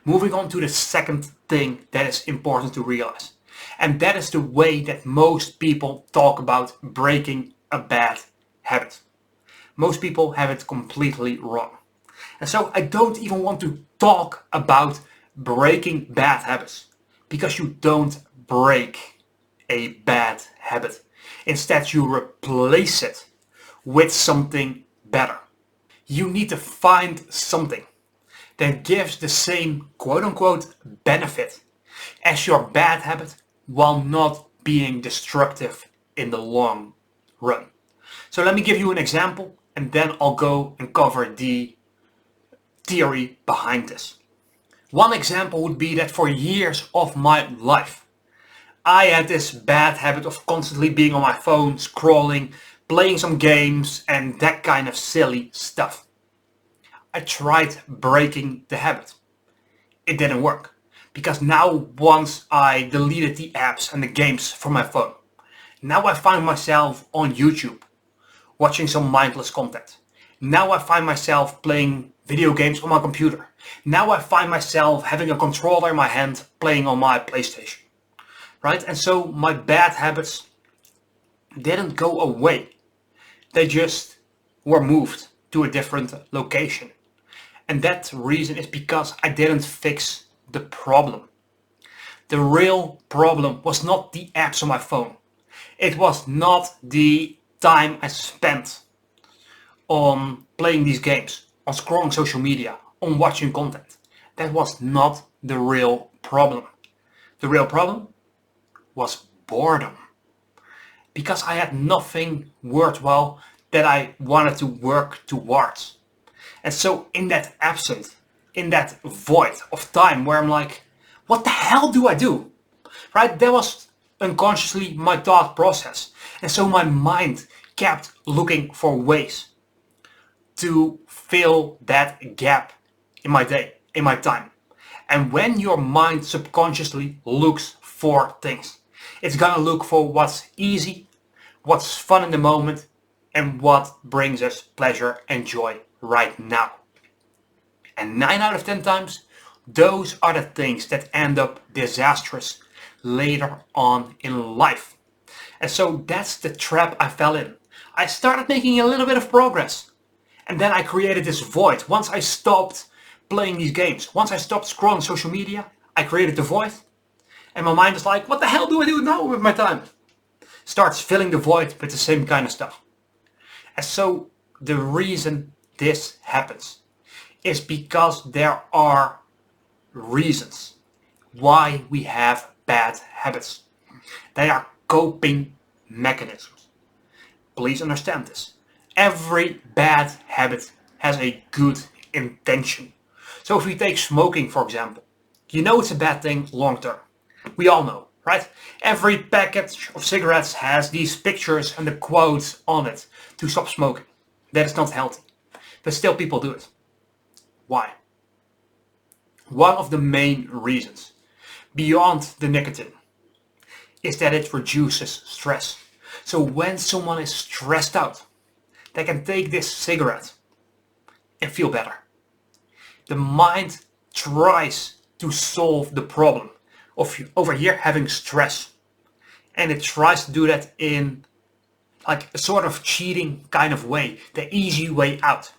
Moving on to the second thing that is important to realize. And that is the way that most people talk about breaking a bad habit. Most people have it completely wrong. And so I don't even want to talk about breaking bad habits, because you don't break a bad habit. Instead, you replace it with something better. You need to find something that gives the same quote unquote benefit as your bad habit while not being destructive in the long run. So let me give you an example and then I'll go and cover the theory behind this. One example would be that for years of my life, I had this bad habit of constantly being on my phone, scrolling, playing some games, and that kind of silly stuff. I tried breaking the habit. It didn't work. Because now once I deleted the apps and the games from my phone, now I find myself on YouTube, watching some mindless content. Now I find myself playing video games on my computer. Now I find myself having a controller in my hand, playing on my PlayStation. Right? And so my bad habits didn't go away. They just were moved to a different location. And that reason is because I didn't fix the problem. The real problem was not the apps on my phone. It was not the time I spent on playing these games, on scrolling social media, on watching content. That was not the real problem. The real problem was boredom. Because I had nothing worthwhile that I wanted to work towards. And so in that absence, in that void of time where I'm like, what the hell do I do? Right? That was unconsciously my thought process. And so my mind kept looking for ways to fill that gap in my day, in my time. And when your mind subconsciously looks for things, it's gonna look for what's easy, what's fun in the moment, and what brings us pleasure and joy right now. And 9 out of 10 times, those are the things that end up disastrous later on in life. And so that's the trap I fell in. I started making a little bit of progress. And then I created this void. Once I stopped playing these games, once I stopped scrolling social media, I created the void. And my mind is like, what the hell do I do now with my time? Starts filling the void with the same kind of stuff. And so the reason this happens is because there are reasons why we have bad habits. They are coping mechanisms. Please understand this. Every bad habit has a good intention. So if we take smoking, for example, you know it's a bad thing long term. We all know, right? Every package of cigarettes has these pictures and the quotes on it to stop smoking. That is not healthy. But still people do it. Why? One of the main reasons, beyond the nicotine, is that it reduces stress. So when someone is stressed out, they can take this cigarette and feel better. The mind tries to solve the problem of over here having stress. And it tries to do that in like a sort of cheating kind of way, the easy way out.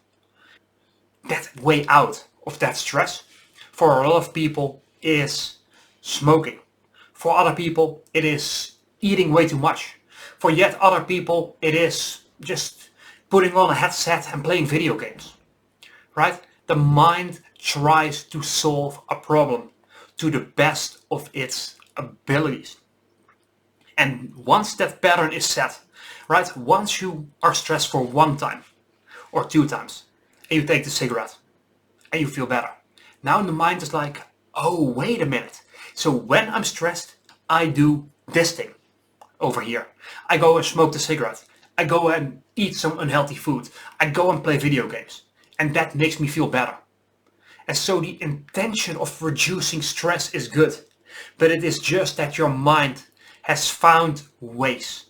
That way out of that stress for a lot of people is smoking. For other people it is eating way too much. For yet other people it is just putting on a headset and playing video games. Right? The mind tries to solve a problem to the best of its abilities. And once that pattern is set, right? Once you are stressed for one time or two times and you take the cigarette and you feel better. Now the mind is like, oh, wait a minute. So when I'm stressed, I do this thing over here. I go and smoke the cigarette. I go and eat some unhealthy food. I go and play video games. And that makes me feel better. And so the intention of reducing stress is good. But it is just that your mind has found ways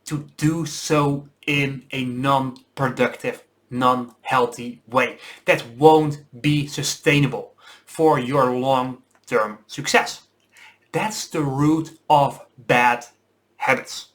to do so in a non-productive, non-healthy way that won't be sustainable for your long-term success. That's the root of bad habits.